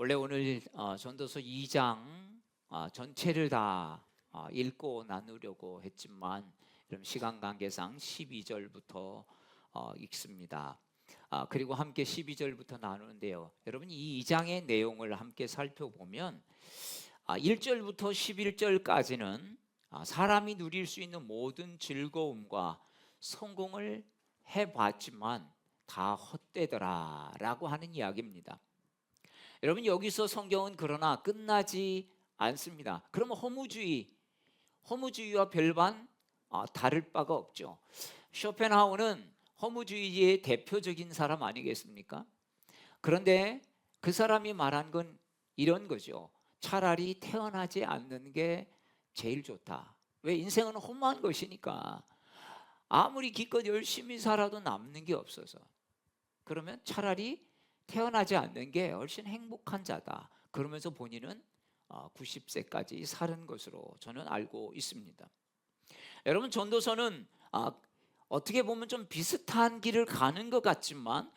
원래 오늘 전도서 2장 전체를 다 읽고 나누려고 했지만 그럼 시간 관계상 12절부터 읽습니다. 그리고 함께 12절부터 나누는데요. 여러분 이 2장의 내용을 함께 살펴보면 1절부터 11절까지는 사람이 누릴 수 있는 모든 즐거움과 성공을 해봤지만 다 헛되더라 라고 하는 이야기입니다. 여러분 여기서 성경은 그러나 끝나지 않습니다. 그러면 허무주의와 별반 다를 바가 없죠. 쇼펜하우어는 허무주의의 대표적인 사람 아니겠습니까? 그런데 그 사람이 말한 건 이런 거죠. 차라리 태어나지 않는 게 제일 좋다. 왜? 인생은 허무한 것이니까. 아무리 기껏 열심히 살아도 남는 게 없어서. 그러면 차라리 태어나지 않는 게 훨씬 행복한 자다. 그러면서 본인은 90세까지 사는 것으로 저는 알고 있습니다. 여러분 전도서는 어떻게 보면 좀 비슷한 길을 가는 것 같지만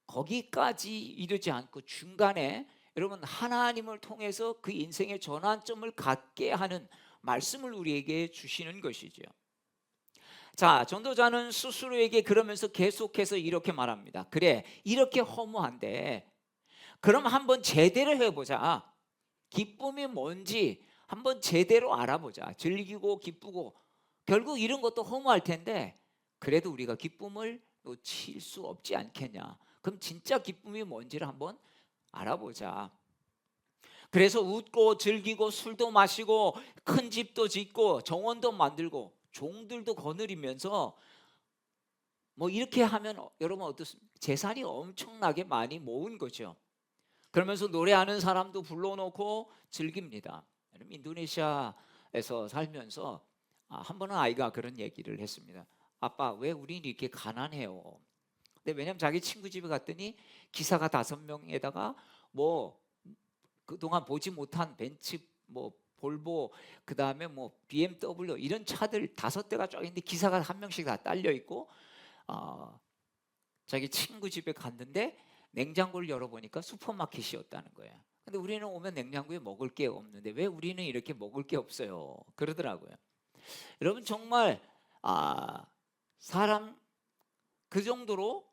거기까지 이르지 않고 중간에 여러분 하나님을 통해서 그 인생의 전환점을 갖게 하는 말씀을 우리에게 주시는 것이죠. 자, 전도자는 스스로에게 그러면서 계속해서 이렇게 말합니다. 그래, 이렇게 허무한데 그럼 한번 제대로 해보자. 기쁨이 뭔지 한번 제대로 알아보자. 즐기고 기쁘고 결국 이런 것도 허무할 텐데 그래도 우리가 기쁨을 놓칠 수 없지 않겠냐. 그럼 진짜 기쁨이 뭔지를 한번 알아보자. 그래서 웃고 즐기고 술도 마시고 큰 집도 짓고 정원도 만들고 종들도 거느리면서 뭐 이렇게 하면 여러분 어떻습니까? 재산이 엄청나게 많이 모은 거죠. 그러면서 노래하는 사람도 불러놓고 즐깁니다. 인도네시아에서 살면서 한 번은 아이가 그런 얘기를 했습니다. 아빠, 왜 우리는 이렇게 가난해요? 근데 왜냐면 자기 친구 집에 갔더니 기사가 5명에다가 뭐 그동안 보지 못한 벤츠, 뭐 볼보, 그 다음에 뭐 BMW 이런 차들 5대가 쫙 있는데 기사가 한 명씩 다 딸려 있고 자기 친구 집에 갔는데 냉장고를 열어보니까 슈퍼마켓이었다는 거예요. 근데 우리는 오면 냉장고에 먹을 게 없는데 왜 우리는 이렇게 먹을 게 없어요? 그러더라고요. 여러분 정말 사람 그 정도로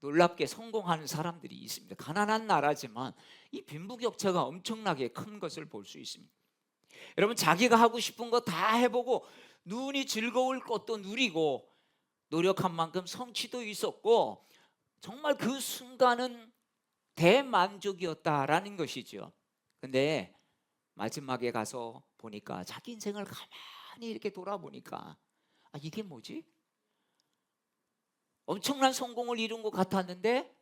놀랍게 성공하는 사람들이 있습니다. 가난한 나라지만 이 빈부격차가 엄청나게 큰 것을 볼 수 있습니다. 여러분 자기가 하고 싶은 거 다 해보고 눈이 즐거울 것도 누리고 노력한 만큼 성취도 있었고 정말 그 순간은 대만족이었다라는 것이죠. 근데 마지막에 가서 보니까 자기 인생을 가만히 이렇게 돌아보니까 이게 뭐지? 엄청난 성공을 이룬 것 같았는데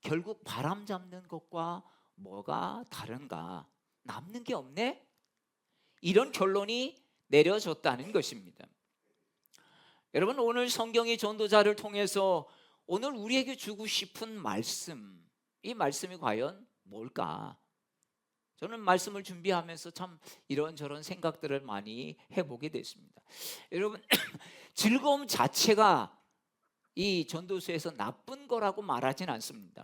결국 바람 잡는 것과 뭐가 다른가? 남는 게 없네? 이런 결론이 내려졌다는 것입니다. 여러분 오늘 성경이 전도자를 통해서 오늘 우리에게 주고 싶은 말씀, 이 말씀이 과연 뭘까? 저는 말씀을 준비하면서 참 이런저런 생각들을 많이 해보게 됐습니다. 여러분 즐거움 자체가 이 전도서에서 나쁜 거라고 말하진 않습니다.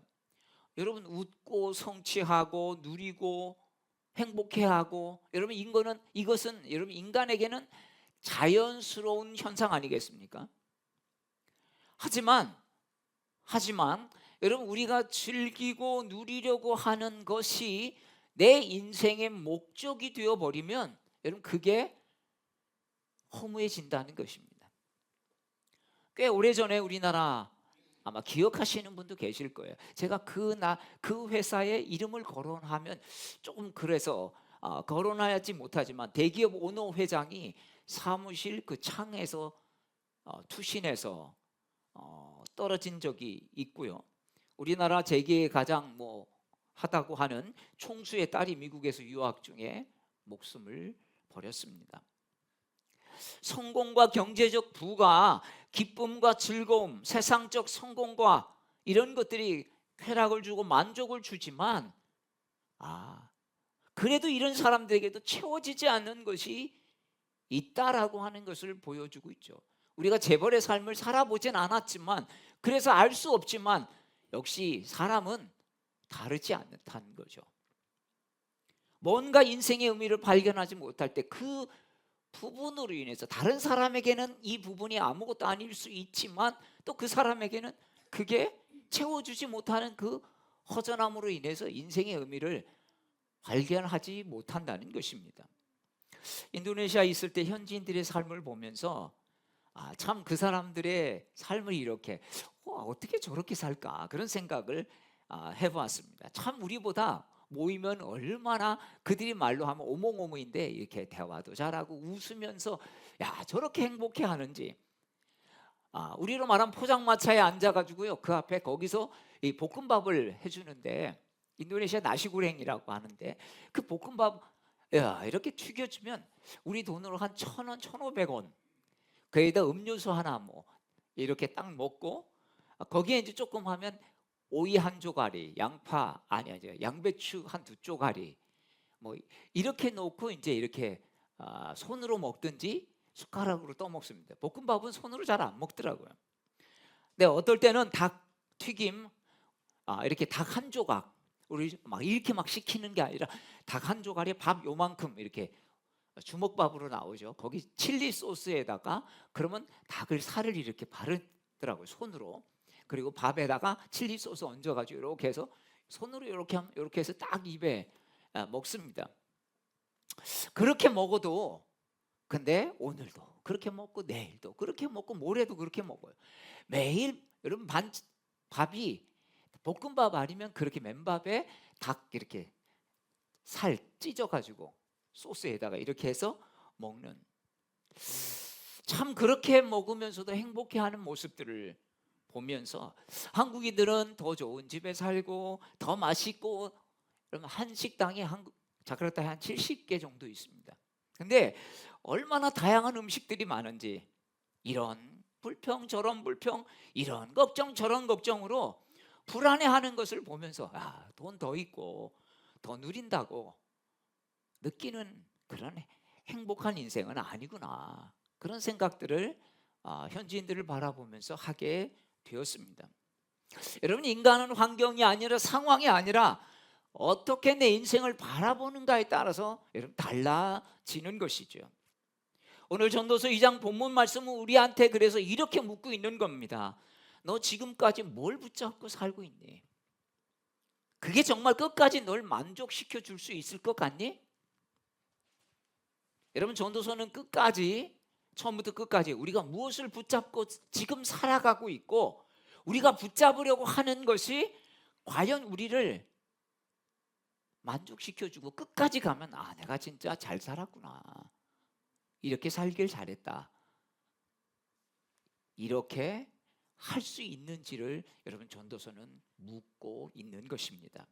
여러분 웃고 성취하고 누리고 행복해하고 여러분 이것은 여러분 인간에게는 자연스러운 현상 아니겠습니까? 하지만 여러분 우리가 즐기고 누리려고 하는 것이 내 인생의 목적이 되어버리면 여러분 그게 허무해진다는 것입니다. 꽤 오래전에 우리나라 아마 기억하시는 분도 계실 거예요. 제가 그 회사의 이름을 거론하면 조금 그래서 거론하지 못하지만 대기업 오너 회장이 사무실 그 창에서 투신해서 떨어진 적이 있고요. 우리나라 재계에 가장 하다고 하는 총수의 딸이 미국에서 유학 중에 목숨을 버렸습니다. 성공과 경제적 부가 기쁨과 즐거움, 세상적 성공과 이런 것들이 쾌락을 주고 만족을 주지만 그래도 이런 사람들에게도 채워지지 않는 것이 있다라고 하는 것을 보여주고 있죠. 우리가 재벌의 삶을 살아보진 않았지만 그래서 알 수 없지만 역시 사람은 다르지 않다는 거죠. 뭔가 인생의 의미를 발견하지 못할 때 그 부분으로 인해서 다른 사람에게는 이 부분이 아무것도 아닐 수 있지만 또 그 사람에게는 그게 채워주지 못하는 그 허전함으로 인해서 인생의 의미를 발견하지 못한다는 것입니다. 인도네시아에 있을 때 현지인들의 삶을 보면서 참 그 사람들의 삶을 이렇게 어떻게 저렇게 살까 그런 생각을 해보았습니다. 참 우리보다 모이면 얼마나 그들이 말로 하면 오몽오몽인데 이렇게 대화도 잘하고 웃으면서 야 저렇게 행복해 하는지. 우리로 말하면 포장마차에 앉아가지고요 그 앞에 거기서 이 볶음밥을 해주는데 인도네시아 나시고랭이라고 하는데 그 볶음밥 야 이렇게 튀겨주면 우리 돈으로 한 1,000원, 1,500원 거기다 음료수 하나 뭐 이렇게 딱 먹고 거기에 이제 조금 하면 오이 한 조가리, 양파 아니야 양배추 한 2조가리 뭐 이렇게 놓고 이제 이렇게 손으로 먹든지 숟가락으로 떠먹습니다. 볶음밥은 손으로 잘 안 먹더라고요. 근데 어떨 때는 닭 튀김 이렇게 닭 한 조각 우리 막 이렇게 막 시키는 게 아니라 닭 한 조각에 밥 요만큼 이렇게 주먹밥으로 나오죠. 거기 칠리 소스에다가 그러면 닭을 살을 이렇게 바르더라고요 손으로. 그리고 밥에다가 칠리 소스 얹어가지고 이렇게 해서 손으로 이렇게 하면 이렇게 해서 딱 입에 먹습니다. 그렇게 먹어도 근데 오늘도 그렇게 먹고 내일도 그렇게 먹고 모레도 그렇게 먹어요. 매일 여러분 밥이 볶음밥 아니면 그렇게 맨밥에 닭 이렇게 살 찢어가지고 소스에다가 이렇게 해서 먹는 참 그렇게 먹으면서도 행복해하는 모습들을 보면서 한국인들은 더 좋은 집에 살고 더 맛있고 그러면 한 식당에 자카르타에 한 70개 정도 있습니다. 근데 얼마나 다양한 음식들이 많은지 이런 불평 저런 불평 이런 걱정 저런 걱정으로 불안해하는 것을 보면서 돈 더 있고 더 누린다고 느끼는 그런 행복한 인생은 아니구나 그런 생각들을 현지인들을 바라보면서 하게 되었습니다. 여러분 인간은 환경이 아니라 상황이 아니라 어떻게 내 인생을 바라보는가에 따라서 여러분 달라지는 것이죠. 오늘 전도서 2장 본문 말씀은 우리한테 그래서 이렇게 묻고 있는 겁니다. 너 지금까지 뭘 붙잡고 살고 있니? 그게 정말 끝까지 널 만족시켜 줄 수 있을 것 같니? 여러분 전도서는 끝까지 처음부터 끝까지 우리가 무엇을 붙잡고 지금 살아가고 있고 우리가 붙잡으려고 하는 것이 과연 우리를 만족시켜주고 끝까지 가면 내가 진짜 잘 살았구나 이렇게 살길 잘했다 이렇게 할 수 있는지를 여러분 전도서는 묻고 있는 것입니다.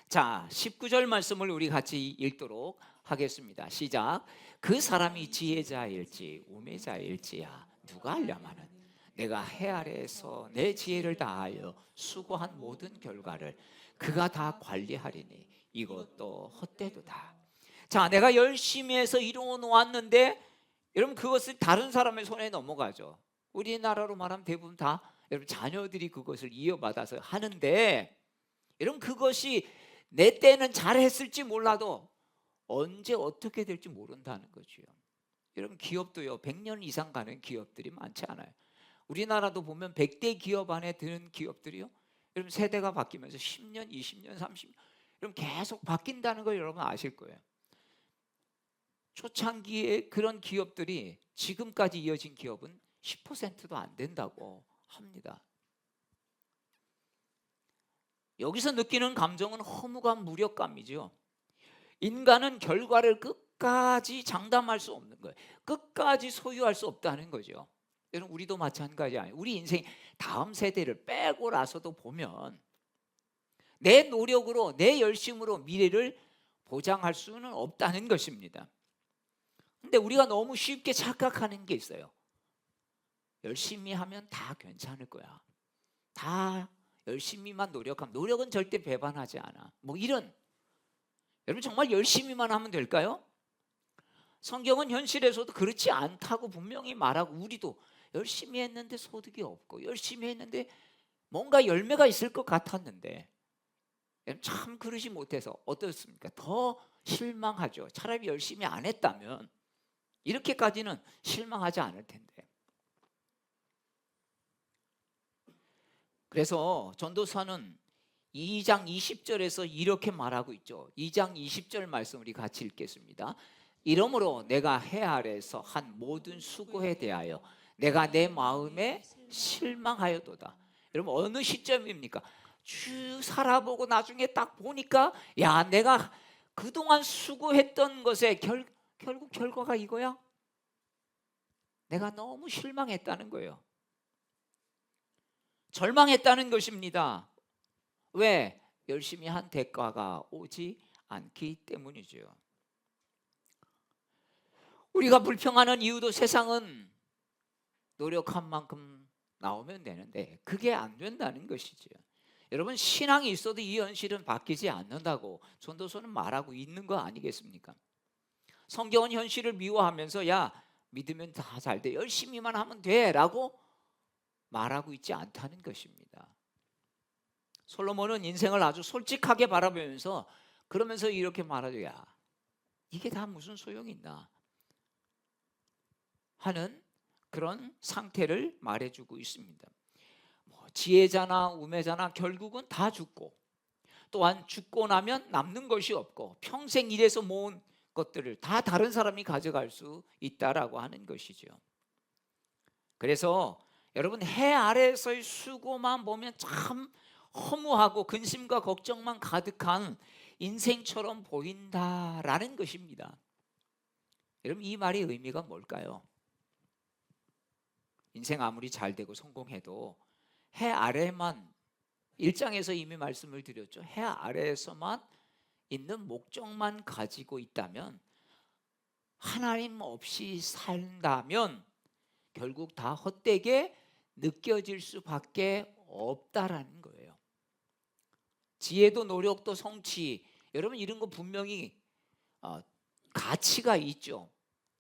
자 19절 말씀을 우리 같이 읽도록 하겠습니다. 시작. 그 사람이 지혜자일지 우매자일지야 누가 알려마는 내가 해 아래에서 내 지혜를 다하여 수고한 모든 결과를 그가 다 관리하리니 이것도 헛되도다. 자 내가 열심히 해서 이루어 놓았는데 여러분 그것을 다른 사람의 손에 넘어가죠. 우리나라로 말하면 대부분 다 여러분 자녀들이 그것을 이어받아서 하는데 여러분 그것이 내 때는 잘했을지 몰라도 언제 어떻게 될지 모른다는 거죠. 여러분 기업도요 100년 이상 가는 기업들이 많지 않아요. 우리나라도 보면 100대 기업 안에 드는 기업들이요 여러분 세대가 바뀌면서 10년 20년 30년 여러분 계속 바뀐다는 걸 여러분 아실 거예요. 초창기에 그런 기업들이 지금까지 이어진 기업은 10%도 안 된다고 합니다. 여기서 느끼는 감정은 허무감, 무력감이죠. 인간은 결과를 끝까지 장담할 수 없는 거예요. 끝까지 소유할 수 없다는 거죠. 여러분 우리도 마찬가지 아니에요. 우리 인생 다음 세대를 빼고 나서도 보면 내 노력으로 내 열심으로 미래를 보장할 수는 없다는 것입니다. 근데 우리가 너무 쉽게 착각하는 게 있어요. 열심히 하면 다 괜찮을 거야. 다 열심히만 노력하면 노력은 절대 배반하지 않아. 뭐 이런 여러분 정말 열심히만 하면 될까요? 성경은 현실에서도 그렇지 않다고 분명히 말하고 우리도 열심히 했는데 소득이 없고 열심히 했는데 뭔가 열매가 있을 것 같았는데 참 그러지 못해서 어떻습니까? 더 실망하죠. 차라리 열심히 안 했다면 이렇게까지는 실망하지 않을 텐데. 그래서 전도서는 2장 20절에서 이렇게 말하고 있죠. 2장 20절 말씀 우리 같이 읽겠습니다. 이러므로 내가 해 아래에서 한 모든 수고에 대하여 내가 내 마음에 실망하여도다. 여러분 어느 시점입니까? 쭉 살아보고 나중에 딱 보니까 야 내가 그동안 수고했던 것에 결국 결과가 이거야? 내가 너무 실망했다는 거예요. 절망했다는 것입니다. 왜? 열심히 한 대가가 오지 않기 때문이죠. 우리가 불평하는 이유도 세상은 노력한 만큼 나오면 되는데 그게 안 된다는 것이죠. 여러분 신앙이 있어도 이 현실은 바뀌지 않는다고 전도서는 말하고 있는 거 아니겠습니까? 성경은 현실을 미워하면서 야 믿으면 다 잘 돼 열심히만 하면 돼 라고 말하고 있지 않다는 것입니다. 솔로몬은 인생을 아주 솔직하게 바라보면서 그러면서 이렇게 말하죠. 야 이게 다 무슨 소용이 있나 하는 그런 상태를 말해주고 있습니다. 지혜자나 우매자나 결국은 다 죽고 또한 죽고 나면 남는 것이 없고 평생 일해서 모은 것들을 다 다른 사람이 가져갈 수 있다라고 하는 것이죠. 그래서 여러분 해 아래에서의 수고만 보면 참 허무하고 근심과 걱정만 가득한 인생처럼 보인다라는 것입니다. 여러분 이 말의 의미가 뭘까요? 인생 아무리 잘 되고 성공해도 해 아래만 1장에서 이미 말씀을 드렸죠. 해 아래에서만 있는 목적만 가지고 있다면 하나님 없이 산다면 결국 다 헛되게 느껴질 수밖에 없다라는 거예요. 지혜도 노력도 성취 여러분 이런 거 분명히 가치가 있죠.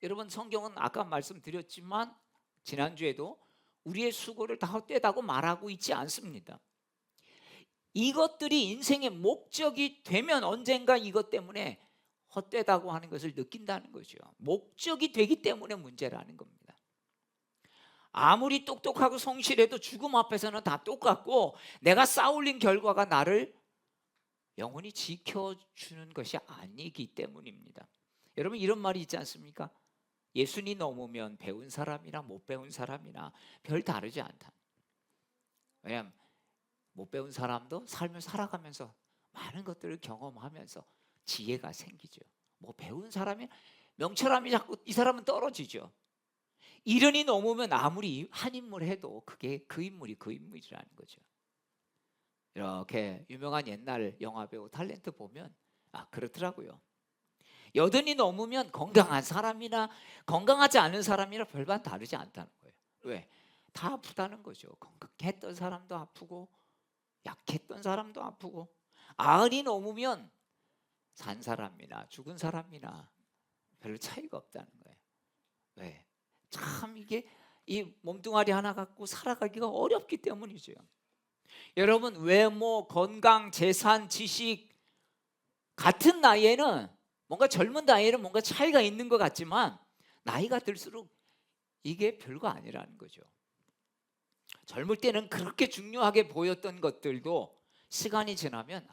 여러분 성경은 아까 말씀드렸지만 지난주에도 우리의 수고를 다 헛되다고 말하고 있지 않습니다. 이것들이 인생의 목적이 되면 언젠가 이것 때문에 헛되다고 하는 것을 느낀다는 거죠. 목적이 되기 때문에 문제라는 겁니다. 아무리 똑똑하고 성실해도 죽음 앞에서는 다 똑같고 내가 쌓아올린 결과가 나를 영원히 지켜주는 것이 아니기 때문입니다. 여러분 이런 말이 있지 않습니까? 예순이 넘으면 배운 사람이나 못 배운 사람이나 별 다르지 않다. 왜냐하면 못 배운 사람도 삶을 살아가면서 많은 것들을 경험하면서 지혜가 생기죠. 뭐 배운 사람이 명철함이 자꾸 이 사람은 떨어지죠. 이른이 넘으면 아무리 한 인물 해도 그게 그 인물이 그 인물이라는 거죠. 이렇게 유명한 옛날 영화배우 탤런트 보면 그렇더라고요. 여든이 넘으면 건강한 사람이나 건강하지 않은 사람이나 별반 다르지 않다는 거예요. 왜? 다 아프다는 거죠. 건강했던 사람도 아프고 약했던 사람도 아프고 90이 넘으면 산 사람이나 죽은 사람이나 별로 차이가 없다는 거예요. 왜? 참 이게 이 몸뚱아리 하나 갖고 살아가기가 어렵기 때문이죠. 여러분 외모, 건강, 재산, 지식 같은 나이에는 뭔가 젊은 나이에는 뭔가 차이가 있는 것 같지만 나이가 들수록 이게 별거 아니라는 거죠. 젊을 때는 그렇게 중요하게 보였던 것들도 시간이 지나면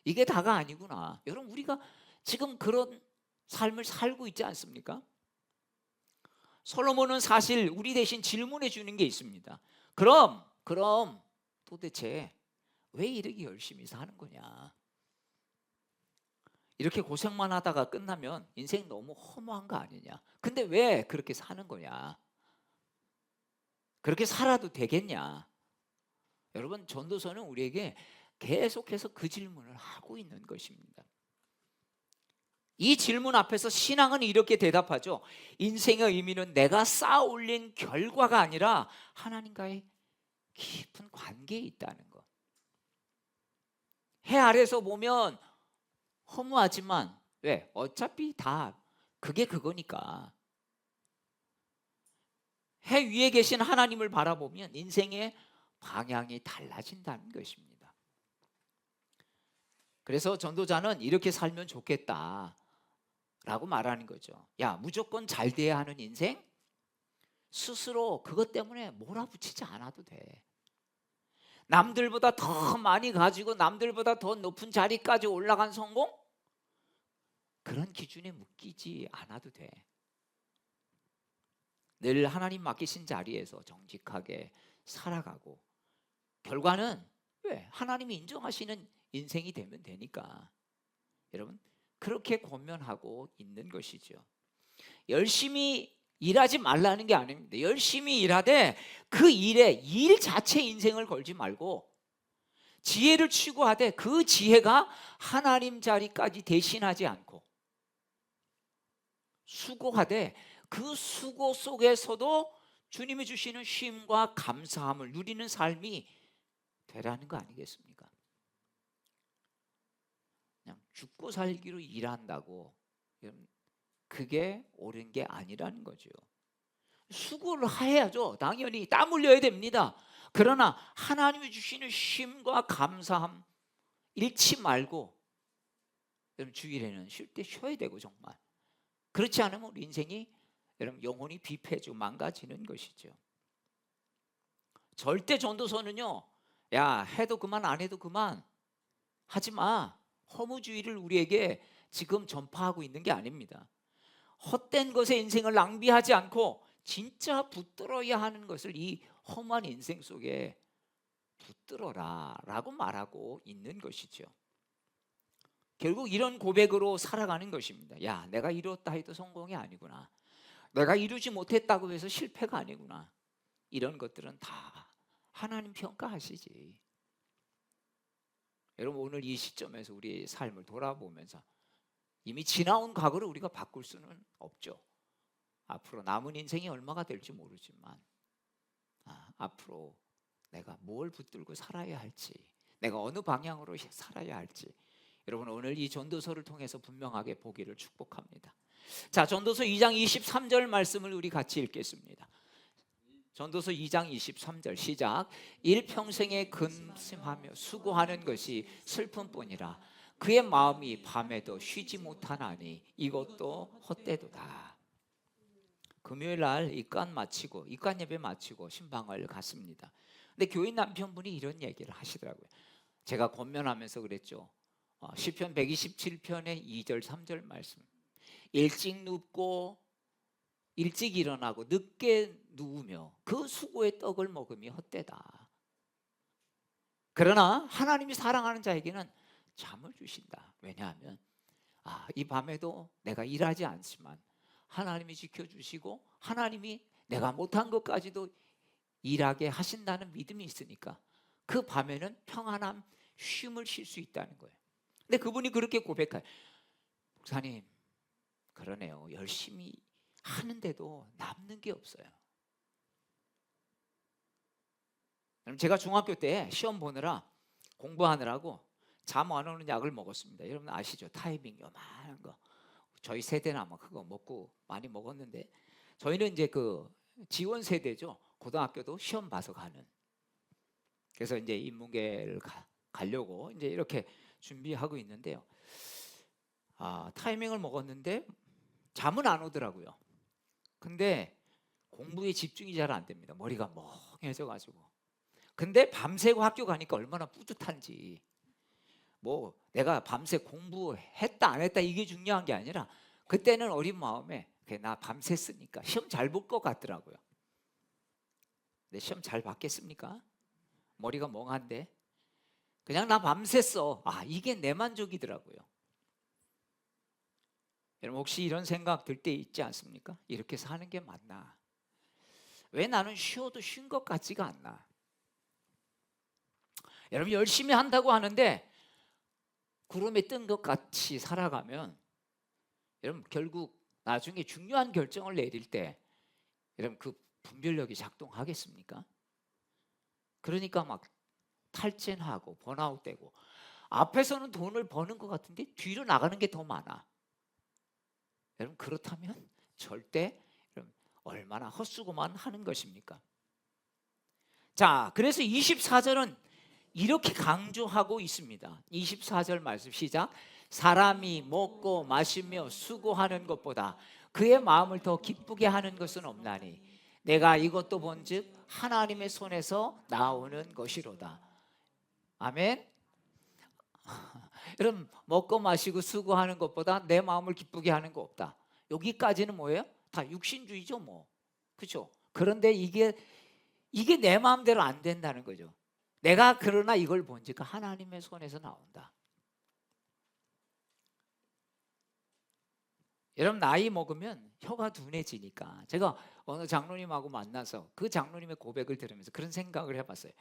이게 다가 아니구나. 여러분 우리가 지금 그런 삶을 살고 있지 않습니까? 솔로몬은 사실 우리 대신 질문해 주는 게 있습니다. 그럼 도대체 왜 이렇게 열심히 사는 거냐? 이렇게 고생만 하다가 끝나면 인생 너무 허무한 거 아니냐? 근데 왜 그렇게 사는 거냐? 그렇게 살아도 되겠냐? 여러분 전도서는 우리에게 계속해서 그 질문을 하고 있는 것입니다. 이 질문 앞에서 신앙은 이렇게 대답하죠. 인생의 의미는 내가 쌓아 올린 결과가 아니라 하나님과의 깊은 관계에 있다는 것. 해 아래서 보면 허무하지만 왜? 어차피 다 그게 그거니까. 해 위에 계신 하나님을 바라보면 인생의 방향이 달라진다는 것입니다. 그래서 전도자는 이렇게 살면 좋겠다 라고 말하는 거죠. 야, 무조건 잘 돼야 하는 인생? 스스로 그것 때문에 몰아붙이지 않아도 돼. 남들보다 더 많이 가지고 남들보다 더 높은 자리까지 올라간 성공? 그런 기준에 묶이지 않아도 돼. 늘 하나님 맡기신 자리에서 정직하게 살아가고 결과는 왜? 하나님이 인정하시는 인생이 되면 되니까. 여러분, 그렇게 권면하고 있는 것이죠. 열심히 일하지 말라는 게 아닙니다. 열심히 일하되 그 일에 일 자체 인생을 걸지 말고 지혜를 추구하되 그 지혜가 하나님 자리까지 대신하지 않고 수고하되 그 수고 속에서도 주님이 주시는 쉼과 감사함을 누리는 삶이 되라는 거 아니겠습니까? 그냥 죽고 살기로 일한다고 그게 옳은 게 아니라는 거죠. 수고를 해야죠. 당연히 땀 흘려야 됩니다. 그러나 하나님이 주시는 쉼과 감사함 잃지 말고 여러분 주일에는 쉴 때 쉬어야 되고 정말 그렇지 않으면 우리 인생이 여러분 영혼이 비패해지고 망가지는 것이죠. 절대 전도서는요, 야 해도 그만 안 해도 그만 하지 마. 허무주의를 우리에게 지금 전파하고 있는 게 아닙니다. 헛된 것에 인생을 낭비하지 않고 진짜 붙들어야 하는 것을 이 험한 인생 속에 붙들어라 라고 말하고 있는 것이죠. 결국 이런 고백으로 살아가는 것입니다. 야, 내가 이뤘다 해도 성공이 아니구나. 내가 이루지 못했다고 해서 실패가 아니구나. 이런 것들은 다 하나님 평가하시지. 여러분 오늘 이 시점에서 우리의 삶을 돌아보면서 이미 지나온 과거를 우리가 바꿀 수는 없죠. 앞으로 남은 인생이 얼마가 될지 모르지만 앞으로 내가 뭘 붙들고 살아야 할지, 내가 어느 방향으로 살아야 할지 여러분 오늘 이 전도서를 통해서 분명하게 보기를 축복합니다. 자, 전도서 2장 23절 말씀을 우리 같이 읽겠습니다. 전도서 2장 23절 시작. 일평생에 근심하며 수고하는 것이 슬픔뿐이라 그의 마음이 밤에도 쉬지 못하나니 이것도 헛되도다. 금요일 날 입관 예배 마치고 신방을 갔습니다. 근데 교인 남편분이 이런 얘기를 하시더라고요. 제가 권면하면서 그랬죠. 시편 127편의 2절 3절 말씀. 일찍 눕고 일찍 일어나고 늦게 누우며 그 수고의 떡을 먹음이 헛되다. 그러나 하나님이 사랑하는 자에게는 잠을 주신다. 왜냐하면 이 밤에도 내가 일하지 않지만 하나님이 지켜주시고 하나님이 내가 못한 것까지도 일하게 하신다는 믿음이 있으니까 그 밤에는 평안함 쉼을 쉴 수 있다는 거예요. 근데 그분이 그렇게 고백해요. 목사님 그러네요. 열심히 하는데도 남는 게 없어요. 제가 중학교 때 시험 보느라 공부하느라고 잠 안 오는 약을 먹었습니다. 여러분 아시죠? 타이밍 요만한 거. 저희 세대는 아마 그거 먹고 많이 먹었는데 저희는 이제 그 지원 세대죠. 고등학교도 시험 봐서 가는. 그래서 이제 인문계를 가려고 이제 이렇게 준비하고 있는데요. 타이밍을 먹었는데 잠은 안 오더라고요. 근데 공부에 집중이 잘 안 됩니다. 머리가 멍해져 가지고. 근데 밤새고 학교 가니까 얼마나 뿌듯한지. 뭐 내가 밤새 공부했다 안 했다 이게 중요한 게 아니라 그때는 어린 마음에 나 밤샜으니까 시험 잘 볼 것 같더라고요. 근데 시험 잘 봤겠습니까? 머리가 멍한데 그냥 나 밤샜어. 이게 내 만족이더라고요. 여러분 혹시 이런 생각 들 때 있지 않습니까? 이렇게 사는 게 맞나? 왜 나는 쉬어도 쉰 것 같지가 않나? 여러분 열심히 한다고 하는데 구름에 뜬 것 같이 살아가면 여러분 결국 나중에 중요한 결정을 내릴 때 여러분 그 분별력이 작동하겠습니까? 그러니까 막 탈진하고 번아웃되고 앞에서는 돈을 버는 것 같은데 뒤로 나가는 게 더 많아. 여러분 그렇다면 절대 여러분 얼마나 헛수고만 하는 것입니까? 자, 그래서 24절은 이렇게 강조하고 있습니다. 24절 말씀 시작. 사람이 먹고 마시며 수고하는 것보다 그의 마음을 더 기쁘게 하는 것은 없나니 내가 이것도 본즉 하나님의 손에서 나오는 것이로다. 아멘. 여러분, 먹고 마시고 수고하는 것보다 내 마음을 기쁘게 하는 거 없다. 여기까지는 뭐예요? 다 육신주의죠, 뭐. 그렇죠? 그런데 이게 내 마음대로 안 된다는 거죠. 내가 그러나 이걸 본즉 하나님의 손에서 나온다. 여러분, 나이 먹으면 혀가 둔해지니까, 제가 어느 장로님하고 만나서 그 장로님의 고백을 들으면서 그런 생각을 해봤어요.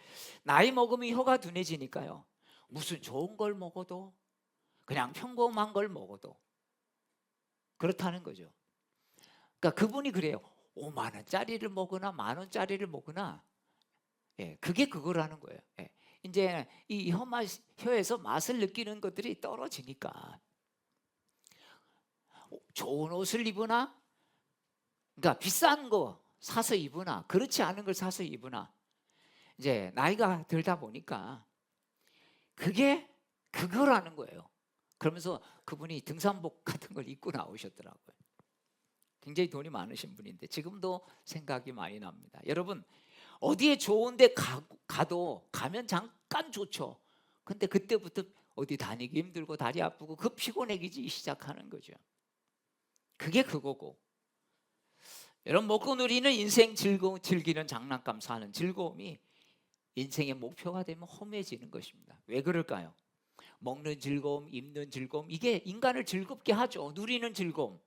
나이 먹으면 혀가 둔해지니까요, 무슨 좋은 걸 먹어도 그냥 평범한 걸 먹어도 그렇다는 거죠. 그러니까 그분이 그래요. 5만 원짜리를 먹으나 만 원짜리를 먹으나, 예, 그게 그거라는 거예요. 예. 이제 이 혀에서 맛을 느끼는 것들이 떨어지니까 좋은 옷을 입으나, 그러니까 비싼 거 사서 입으나 그렇지 않은 걸 사서 입으나, 이제 나이가 들다 보니까 그게 그거라는 거예요. 그러면서 그분이 등산복 같은 걸 입고 나오셨더라고요. 굉장히 돈이 많으신 분인데 지금도 생각이 많이 납니다. 여러분, 어디에 좋은 데 가면 잠깐 좋죠. 근데 그때부터 어디 다니기 힘들고 다리 아프고 그 피곤해지기 시작하는 거죠. 그게 그거고, 여러분, 먹고 누리는 인생 즐기는 장난감 사는 즐거움이 인생의 목표가 되면 험해지는 것입니다. 왜 그럴까요? 먹는 즐거움, 입는 즐거움, 이게 인간을 즐겁게 하죠. 누리는 즐거움.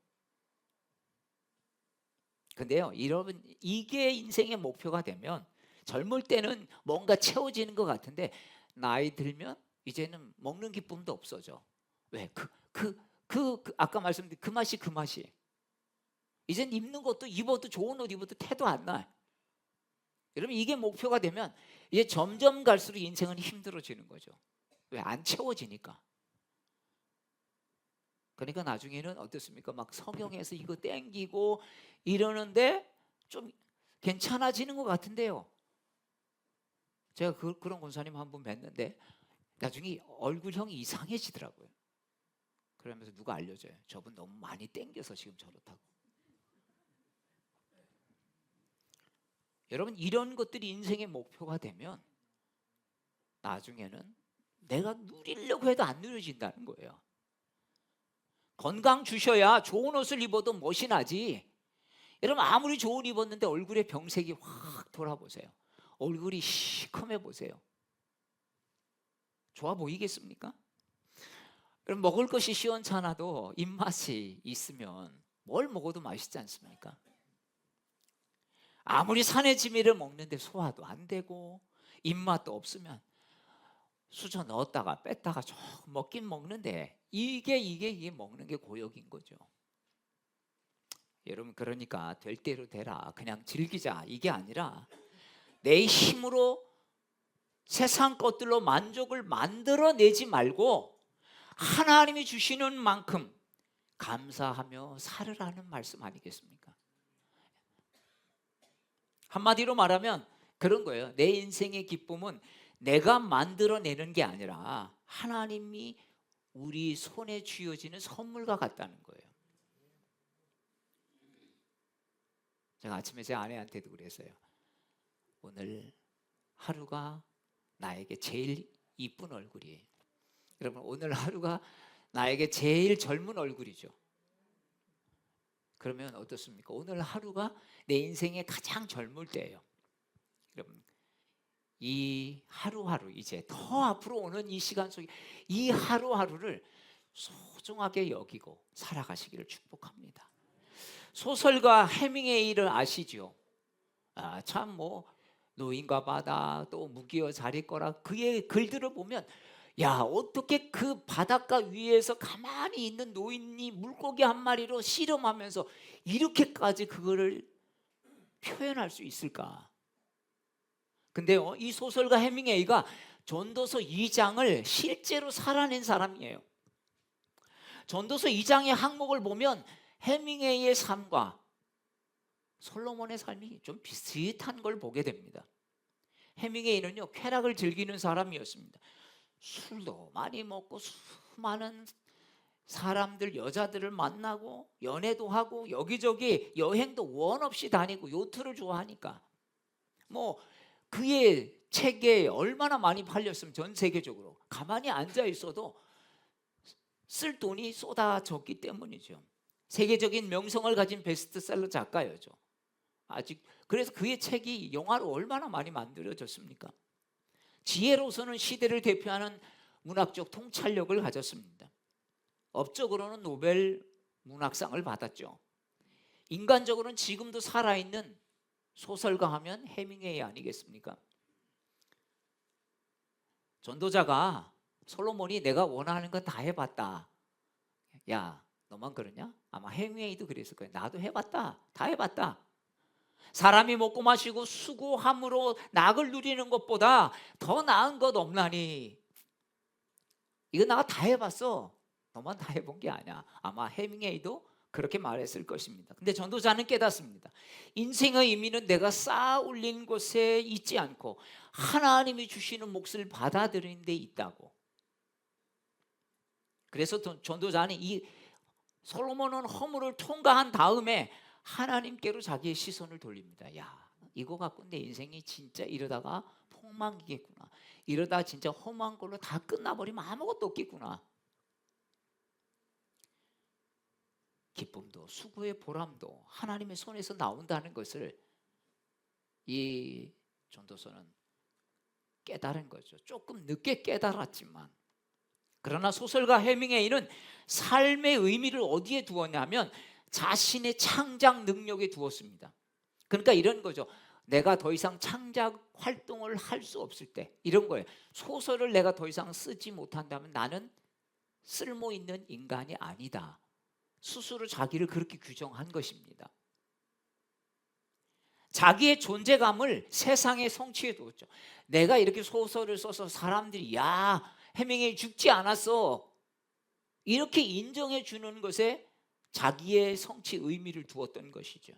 근데요, 여러분, 이게 인생의 목표가 되면 젊을 때는 뭔가 채워지는 것 같은데 나이 들면 이제는 먹는 기쁨도 없어져. 왜? 아까 말씀드린 그 맛이. 이젠 입는 것도, 입어도 좋은 옷 입어도 태도 안 나요. 여러분, 이게 목표가 되면 이제 점점 갈수록 인생은 힘들어지는 거죠. 왜? 안 채워지니까. 그러니까 나중에는 어떻습니까? 막 성경에서 이거 땡기고 이러는데 좀 괜찮아지는 것 같은데요. 제가 그런 권사님 한 분 뵀는데 나중에 얼굴형이 이상해지더라고요. 그러면서 누가 알려줘요. 저분 너무 많이 땡겨서 지금 저렇다고. 여러분, 이런 것들이 인생의 목표가 되면 나중에는 내가 누리려고 해도 안 누려진다는 거예요. 건강 주셔야 좋은 옷을 입어도 멋이 나지. 여러분, 아무리 좋은 옷 입었는데 얼굴에 병색이 확 돌아보세요. 얼굴이 시커매 보세요. 좋아 보이겠습니까? 그럼 먹을 것이 시원찮아도 입맛이 있으면 뭘 먹어도 맛있지 않습니까? 아무리 산의 지미를 먹는데 소화도 안 되고 입맛도 없으면 수저 넣었다가 뺐다가 쭉 먹긴 먹는데 이게 먹는 게 고역인 거죠. 여러분, 그러니까 될 대로 되라, 그냥 즐기자, 이게 아니라 내 힘으로 세상 것들로 만족을 만들어내지 말고 하나님이 주시는 만큼 감사하며 살으라는 말씀 아니겠습니까? 한마디로 말하면 그런 거예요. 내 인생의 기쁨은 내가 만들어내는 게 아니라 하나님이 우리 손에 쥐어지는 선물과 같다는 거예요. 제가 아침에 제 아내한테도 그랬어요. 오늘 하루가 나에게 제일 이쁜 얼굴이에요. 여러분, 오늘 하루가 나에게 제일 젊은 얼굴이죠. 그러면 어떻습니까? 오늘 하루가 내 인생의 가장 젊을 때예요. 여러분, 이 하루하루, 이제 더 앞으로 오는 이 시간 속에 이 하루하루를 소중하게 여기고 살아가시기를 축복합니다. 소설가 해밍웨이를 아시죠? 참 뭐 노인과 바다, 또 무기여 자리거라, 그의 글들을 보면 야, 어떻게 그 바닷가 위에서 가만히 있는 노인이 물고기 한 마리로 씨름하면서 이렇게까지 그거를 표현할 수 있을까? 근데요, 이 소설가 해밍웨이가 전도서 2장을 실제로 살아낸 사람이에요. 전도서 2장의 항목을 보면 해밍웨이의 삶과 솔로몬의 삶이 좀 비슷한 걸 보게 됩니다. 해밍웨이는요 쾌락을 즐기는 사람이었습니다. 술도 많이 먹고 수많은 사람들, 여자들을 만나고 연애도 하고 여기저기 여행도 원 없이 다니고 요트를 좋아하니까 뭐 그의 책에 얼마나 많이 팔렸으면 전 세계적으로 가만히 앉아 있어도 쓸 돈이 쏟아졌기 때문이죠. 세계적인 명성을 가진 베스트셀러 작가였죠. 아직 그래서 그의 책이 영화로 얼마나 많이 만들어졌습니까? 지혜로서는 시대를 대표하는 문학적 통찰력을 가졌습니다. 업적으로는 노벨 문학상을 받았죠. 인간적으로는 지금도 살아있는 소설가 하면 해밍웨이 아니겠습니까? 전도자가 솔로몬이 내가 원하는 거 다 해봤다. 야, 너만 그러냐? 아마 해밍웨이도 그랬을 거야. 나도 해봤다. 다 해봤다. 사람이 먹고 마시고 수고함으로 낙을 누리는 것보다 더 나은 것 없나니. 이거 내가 다 해봤어. 너만 다 해본 게 아니야. 아마 해밍웨이도 그렇게 말했을 것입니다. 근데 전도자는 깨닫습니다. 인생의 의미는 내가 쌓아 올린 곳에 있지 않고 하나님이 주시는 몫을 받아들이는 데 있다고. 그래서 전도자는 이 솔로몬은 허물을 통과한 다음에 하나님께로 자기의 시선을 돌립니다. 야, 이거 갖고 내 인생이 진짜 이러다가 폭망이겠구나. 이러다 진짜 험한 걸로 다 끝나버리면 아무것도 없겠구나. 기쁨도 수고의 보람도 하나님의 손에서 나온다는 것을 이 전도서는 깨달은 거죠. 조금 늦게 깨달았지만. 그러나 소설가 해밍웨이는 삶의 의미를 어디에 두었냐면 자신의 창작 능력에 두었습니다. 그러니까 이런 거죠. 내가 더 이상 창작 활동을 할 수 없을 때 이런 거예요. 소설을 내가 더 이상 쓰지 못한다면 나는 쓸모 있는 인간이 아니다. 스스로 자기를 그렇게 규정한 것입니다. 자기의 존재감을 세상에 성취해 두었죠. 내가 이렇게 소설을 써서 사람들이 야, 해밍웨이 죽지 않았어. 이렇게 인정해 주는 것에 자기의 성취 의미를 두었던 것이죠.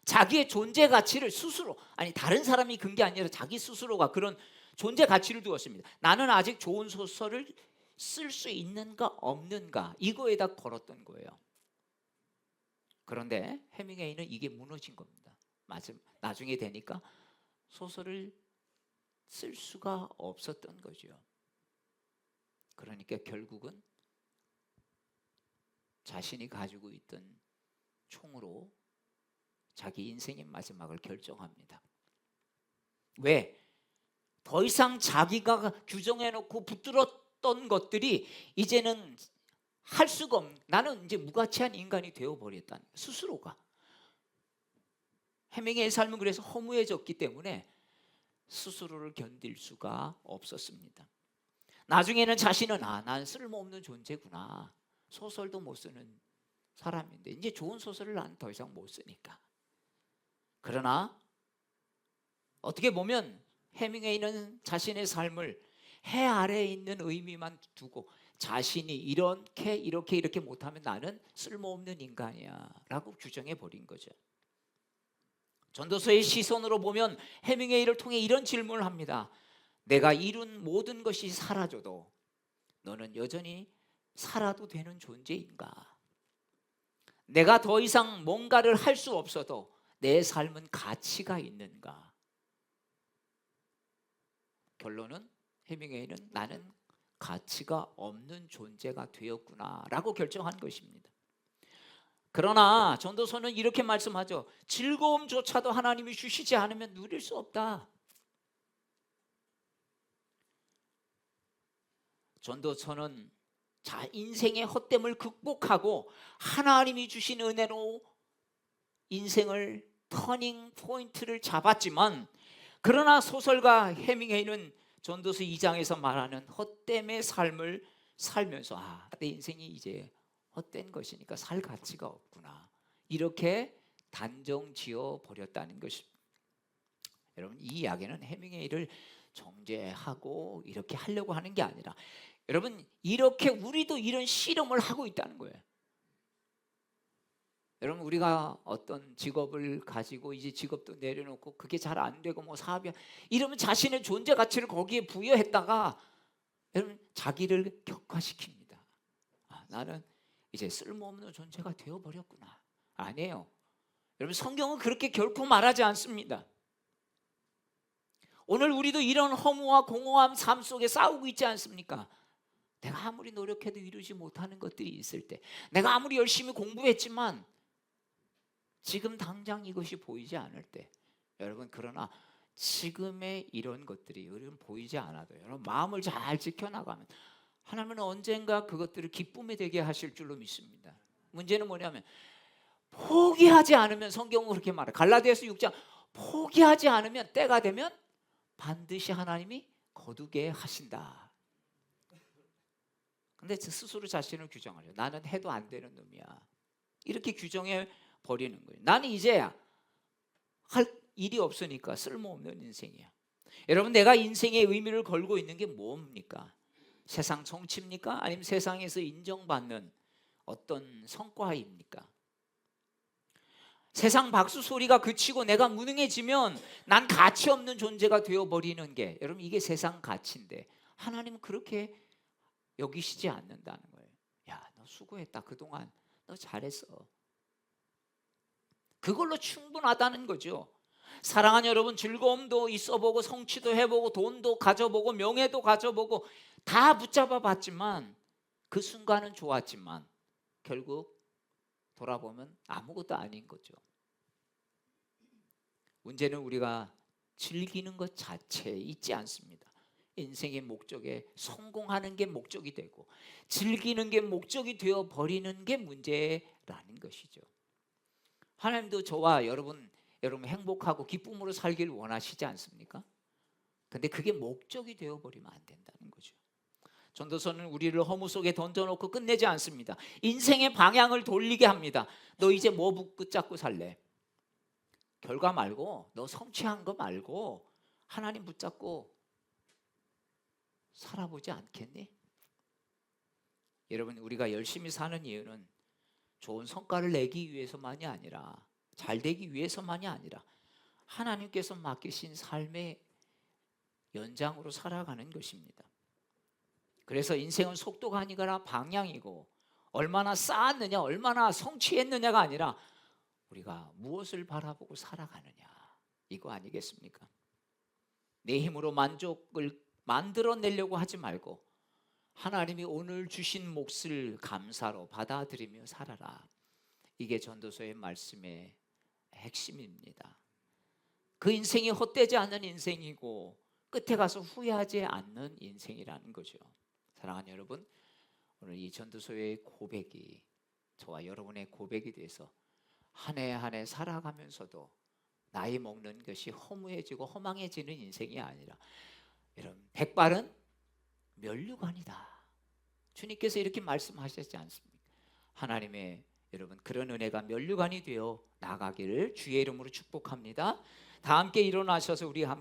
자기의 존재 가치를 스스로, 아니 다른 사람이 근 게 아니라 자기 스스로가 그런 존재 가치를 두었습니다. 나는 아직 좋은 소설을 쓸 수 있는가 없는가 이거에다 걸었던 거예요. 그런데 해밍웨이는 이게 무너진 겁니다. 나중에 되니까 소설을 쓸 수가 없었던 거죠. 그러니까 결국은 자신이 가지고 있던 총으로 자기 인생의 마지막을 결정합니다. 왜? 더 이상 자기가 규정해놓고 붙들었던 것들이 이제는 할 수가 없는, 나는 이제 무가치한 인간이 되어버렸다는 스스로가. 해밍웨이의 삶은 그래서 허무해졌기 때문에 스스로를 견딜 수가 없었습니다. 나중에는 자신은 난 쓸모없는 존재구나. 소설도 못 쓰는 사람인데 이제 좋은 소설을 난 더 이상 못 쓰니까. 그러나 어떻게 보면 해밍웨이는 자신의 삶을 해 아래에 있는 의미만 두고 자신이 이렇게 못하면 나는 쓸모없는 인간이야 라고 규정해 버린 거죠. 전도서의 시선으로 보면 해밍웨이를 통해 이런 질문을 합니다. 내가 이룬 모든 것이 사라져도 너는 여전히 살아도 되는 존재인가? 내가 더 이상 뭔가를 할 수 없어도 내 삶은 가치가 있는가? 결론은 해밍웨이는 나는 가치가 없는 존재가 되었구나 라고 결정한 것입니다. 그러나 전도서는 이렇게 말씀하죠. 즐거움조차도 하나님이 주시지 않으면 누릴 수 없다. 전도서는 인생의 헛됨을 극복하고 하나님이 주신 은혜로 인생을 터닝 포인트를 잡았지만, 그러나 소설가 해밍웨이는 전도서 2장에서 말하는 헛됨의 삶을 살면서 내 인생이 이제 헛된 것이니까 살 가치가 없구나 이렇게 단정 지어 버렸다는 것입니다. 여러분, 이 이야기는 해밍웨이를 정죄하고 이렇게 하려고 하는 게 아니라, 여러분 이렇게 우리도 이런 실험을 하고 있다는 거예요. 여러분 우리가 어떤 직업을 가지고 이제 직업도 내려놓고 그게 잘 안 되고 뭐 사업이 이러면 자신의 존재 가치를 거기에 부여했다가 여러분 자기를 격화시킵니다. 나는 이제 쓸모없는 존재가 되어버렸구나. 아니에요. 여러분 성경은 그렇게 결코 말하지 않습니다. 오늘 우리도 이런 허무와 공허한 삶 속에 싸우고 있지 않습니까? 내가 아무리 노력해도 이루지 못하는 것들이 있을 때, 내가 아무리 열심히 공부했지만 지금 당장 이것이 보이지 않을 때, 여러분 그러나 지금의 이런 것들이 여러분 보이지 않아도 여러분 마음을 잘 지켜나가면 하나님은 언젠가 그것들을 기쁨이 되게 하실 줄로 믿습니다. 문제는 뭐냐면 포기하지 않으면, 성경은 그렇게 말해요. 갈라디아서 6장, 포기하지 않으면 때가 되면 반드시 하나님이 거두게 하신다. 근데 스스로 자신을 규정하죠. 나는 해도 안 되는 놈이야. 이렇게 규정해 버리는 거예요. 나는 이제야 할 일이 없으니까 쓸모없는 인생이야. 여러분 내가 인생의 의미를 걸고 있는 게 뭡니까? 세상 성취입니까? 아니면 세상에서 인정받는 어떤 성과입니까? 세상 박수 소리가 그치고 내가 무능해지면 난 가치 없는 존재가 되어버리는 게, 여러분 이게 세상 가치인데 하나님은 그렇게 여기시지 않는다는 거예요. 야, 너 수고했다. 그동안 너 잘했어. 그걸로 충분하다는 거죠. 사랑하는 여러분, 즐거움도 있어보고 성취도 해보고 돈도 가져보고 명예도 가져보고 다 붙잡아 봤지만 그 순간은 좋았지만 결국 돌아보면 아무것도 아닌 거죠. 문제는 우리가 즐기는 것 자체에 있지 않습니다. 인생의 목적에 성공하는 게 목적이 되고 즐기는 게 목적이 되어 버리는 게 문제라는 것이죠. 하나님도 저와 여러분 행복하고 기쁨으로 살기를 원하시지 않습니까? 근데 그게 목적이 되어 버리면 안 된다는 거죠. 전도서는 우리를 허무 속에 던져놓고 끝내지 않습니다. 인생의 방향을 돌리게 합니다. 너 이제 뭐 붙잡고 살래? 결과 말고, 너 성취한 거 말고 하나님 붙잡고 살아보지 않겠니? 여러분 우리가 열심히 사는 이유는 좋은 성과를 내기 위해서만이 아니라, 잘 되기 위해서만이 아니라 하나님께서 맡기신 삶의 연장으로 살아가는 것입니다. 그래서 인생은 속도가 아니라 방향이고, 얼마나 쌓았느냐 얼마나 성취했느냐가 아니라 우리가 무엇을 바라보고 살아가느냐, 이거 아니겠습니까? 내 힘으로 만족을 만들어내려고 하지 말고 하나님이 오늘 주신 몫을 감사로 받아들이며 살아라. 이게 전도서의 말씀의 핵심입니다. 그 인생이 헛되지 않는 인생이고 끝에 가서 후회하지 않는 인생이라는 거죠. 사랑하는 여러분, 오늘 이 전도서의 고백이 저와 여러분의 고백이 돼서 한 해 한 해 살아가면서도 나이 먹는 것이 허무해지고 허망해지는 인생이 아니라, 여러분 백발은 면류관이다. 주님께서 이렇게 말씀하셨지 않습니까? 하나님의 여러분 그런 은혜가 면류관이 되어 나가기를 주의 이름으로 축복합니다. 다 함께 일어나셔서 우리